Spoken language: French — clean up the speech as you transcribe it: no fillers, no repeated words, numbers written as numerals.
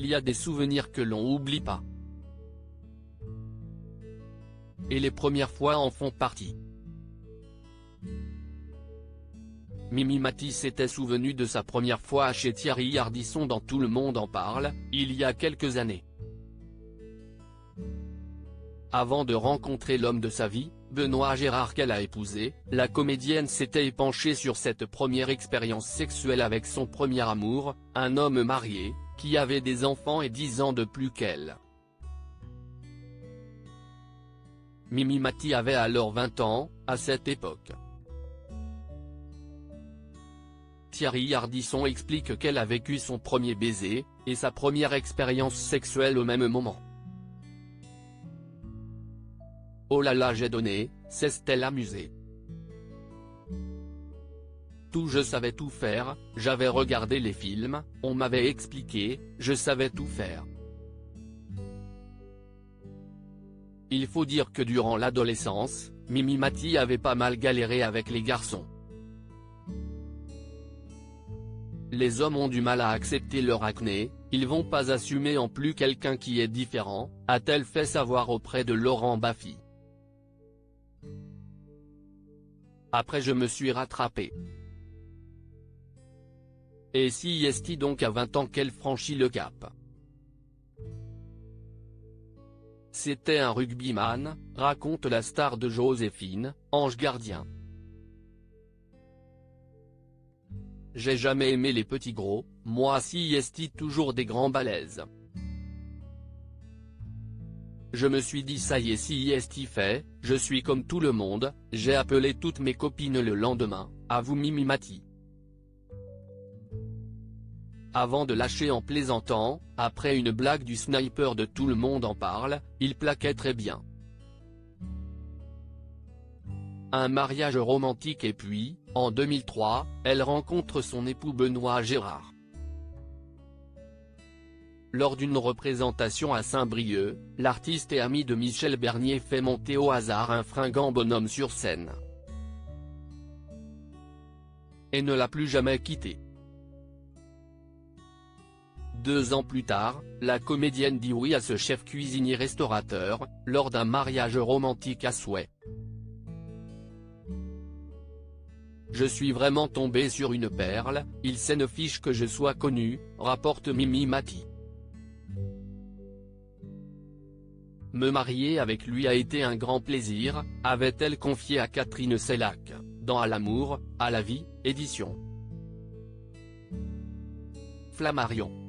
il y a des souvenirs que l'on oublie pas. Et les premières fois en font partie. Mimi Mati s'était souvenue de sa première fois chez Thierry Ardisson dans Tout le monde en parle, il y a quelques années. Avant de rencontrer l'homme de sa vie, Benoît Gérard qu'elle a épousé, la comédienne s'était épanchée sur cette première expérience sexuelle avec son premier amour, un homme marié, qui avait des enfants et 10 ans de plus qu'elle. Mimi Mati avait alors 20 ans, à cette époque. Thierry Ardisson explique qu'elle a vécu son premier baiser, et sa première expérience sexuelle au même moment. Oh là là j'ai donné, s'est-elle amusée. Tout je savais tout faire, j'avais regardé les films, on m'avait expliqué, je savais tout faire. Il faut dire que durant l'adolescence, Mimi Mati avait pas mal galéré avec les garçons. Les hommes ont du mal à accepter leur acné, ils vont pas assumer en plus quelqu'un qui est différent, a-t-elle fait savoir auprès de Laurent Baffy. Après je me suis rattrapé. Et si est-il donc à 20 ans qu'elle franchit le cap. C'était un rugbyman, raconte la star de Joséphine, Ange Gardien. J'ai jamais aimé les petits gros, moi si est toujours des grands balèzes. Je me suis dit ça y est si est fait, je suis comme tout le monde, j'ai appelé toutes mes copines le lendemain, avoue Mimi Mati. Avant de lâcher en plaisantant, après une blague du sniper de Tout le monde en parle, il plaquait très bien. Un mariage romantique et puis, en 2003, elle rencontre son époux Benoît Gérard. Lors d'une représentation à Saint-Brieuc, l'artiste et ami de Michel Bernier fait monter au hasard un fringant bonhomme sur scène. Et ne l'a plus jamais quitté. 2 ans plus tard, la comédienne dit oui à ce chef cuisinier-restaurateur, lors d'un mariage romantique à souhait. Je suis vraiment tombé sur une perle, il s'en fiche que je sois connu, rapporte Mimi Mati. Me marier avec lui a été un grand plaisir, avait-elle confié à Catherine Sellac, dans À l'amour, à la vie, édition Flammarion.